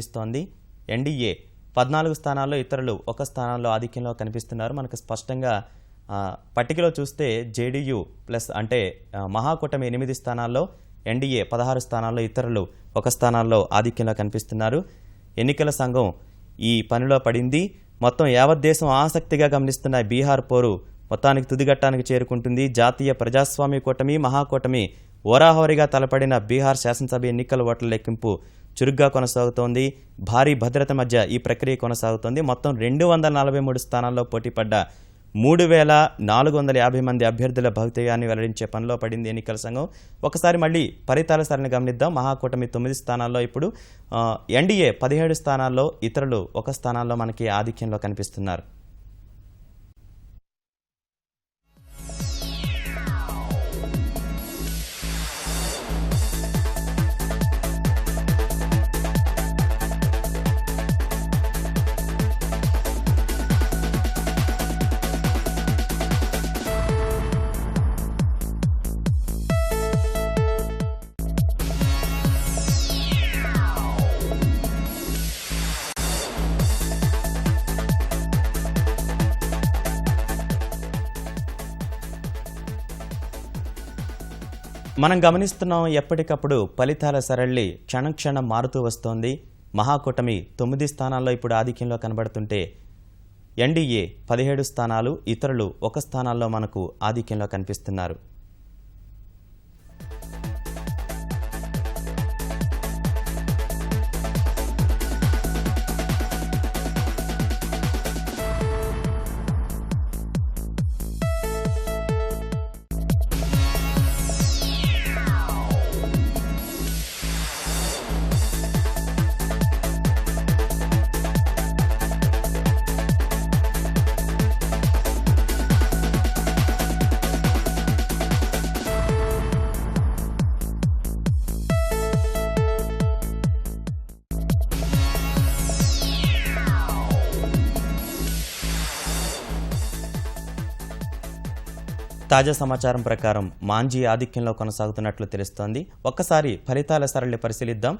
ఇస్తోంది. ఎన్డీఏ 14 స్థానాల్లో, ఇతరులు ఒక స్థానంలో ఆధిక్యంలో కనిపిస్తున్నారు. మనకు స్పష్టంగా పట్టికలో చూస్తే జేడీయూ ప్లస్ అంటే మహాకూటమి 8 స్థానాల్లో, ఎన్డీఏ 16 స్థానాల్లో, ఇతరులు ఒక స్థానాల్లో ఆధిక్యంలో కనిపిస్తున్నారు. ఎన్నికల సంఘం ఈ పనిలో పడింది. మొత్తం యావత్ దేశం ఆసక్తిగా గమనిస్తున్న బీహార్ పోరు మొత్తానికి తుదిఘట్టానికి చేరుకుంటుంది. జాతీయ ప్రజాస్వామ్య కూటమి, మహాకూటమి ఓరాహోరీగా తలపడిన బీహార్ శాసనసభ ఎన్నికల ఓట్ల లెక్కింపు చురుగ్గా కొనసాగుతోంది. భారీ భద్రత మధ్య ఈ ప్రక్రియ కొనసాగుతోంది. మొత్తం 243 స్థానాల్లో పోటీపడ్డ 3450 మంది అభ్యర్థుల భవితవ్యాన్ని వెల్లడించే పనిలో పడింది ఎన్నికల సంఘం. ఒకసారి మళ్ళీ ఫలితాల సరళిని గమనిద్దాం. మహాకూటమి 9 స్థానాల్లో, ఇప్పుడు ఎన్డీఏ 17 స్థానాల్లో, ఇతరులు ఒక స్థానాల్లో మనకి ఆధిక్యంలో కనిపిస్తున్నారు. మనం గమనిస్తున్నాం, ఎప్పటికప్పుడు ఫలితాల సరళి క్షణం క్షణం మారుతూ వస్తోంది. మహాకూటమి 9 స్థానాల్లో ఇప్పుడు ఆధిక్యంలో కనబడుతుంటే ఎన్డీఏ 17 స్థానాలు, ఇతరులు ఒక స్థానాల్లో మనకు ఆధిక్యంలో కనిపిస్తున్నారు. తాజా సమాచారం ప్రకారం మాంజీ ఆధిక్యంలో కొనసాగుతున్నట్లు తెలుస్తోంది. ఒక్కసారి ఫలితాల సరళి పరిశీలిద్దాం.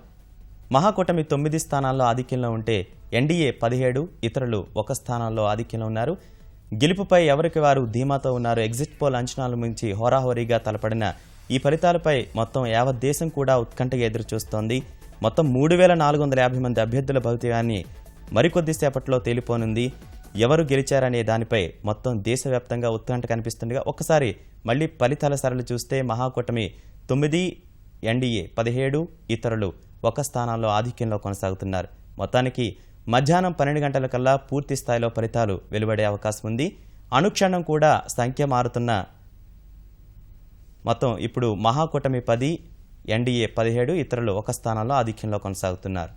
మహాకూటమి 9 స్థానాల్లో ఆధిక్యంలో ఉంటే ఎన్డీఏ 17, ఇతరులు ఒక స్థానాల్లో ఆధిక్యంలో ఉన్నారు. గెలుపుపై ఎవరికి వారు ధీమాతో ఉన్నారు. ఎగ్జిట్ పోల్ అంచనాల మించి హోరాహోరీగా తలపడిన ఈ ఫలితాలపై మొత్తం యావత్ దేశం కూడా ఉత్కంఠగా ఎదురు చూస్తోంది. మొత్తం 3450 మంది అభ్యర్థుల భవితవ్యాన్ని మరికొద్దిసేపట్లో తేలిపోనుంది. ఎవరు గెలిచారనే దానిపై మొత్తం దేశవ్యాప్తంగా ఉత్కంఠ కనిపిస్తుండగా ఒక్కసారి మళ్ళీ ఫలితాల సరళి చూస్తే మహాకూటమి 9, ఎన్డీఏ 17, ఇతరులు ఒక స్థానాల్లో ఆధిక్యంలో కొనసాగుతున్నారు. మొత్తానికి మధ్యాహ్నం 12 గంటలకల్లా పూర్తి స్థాయిలో ఫలితాలు వెలువడే అవకాశం ఉంది. అనుక్షణం కూడా సంఖ్య మారుతున్న మొత్తం ఇప్పుడు మహాకూటమి 10, ఎన్డీఏ 17, ఇతరులు ఒక స్థానాల్లో ఆధిక్యంలో కొనసాగుతున్నారు.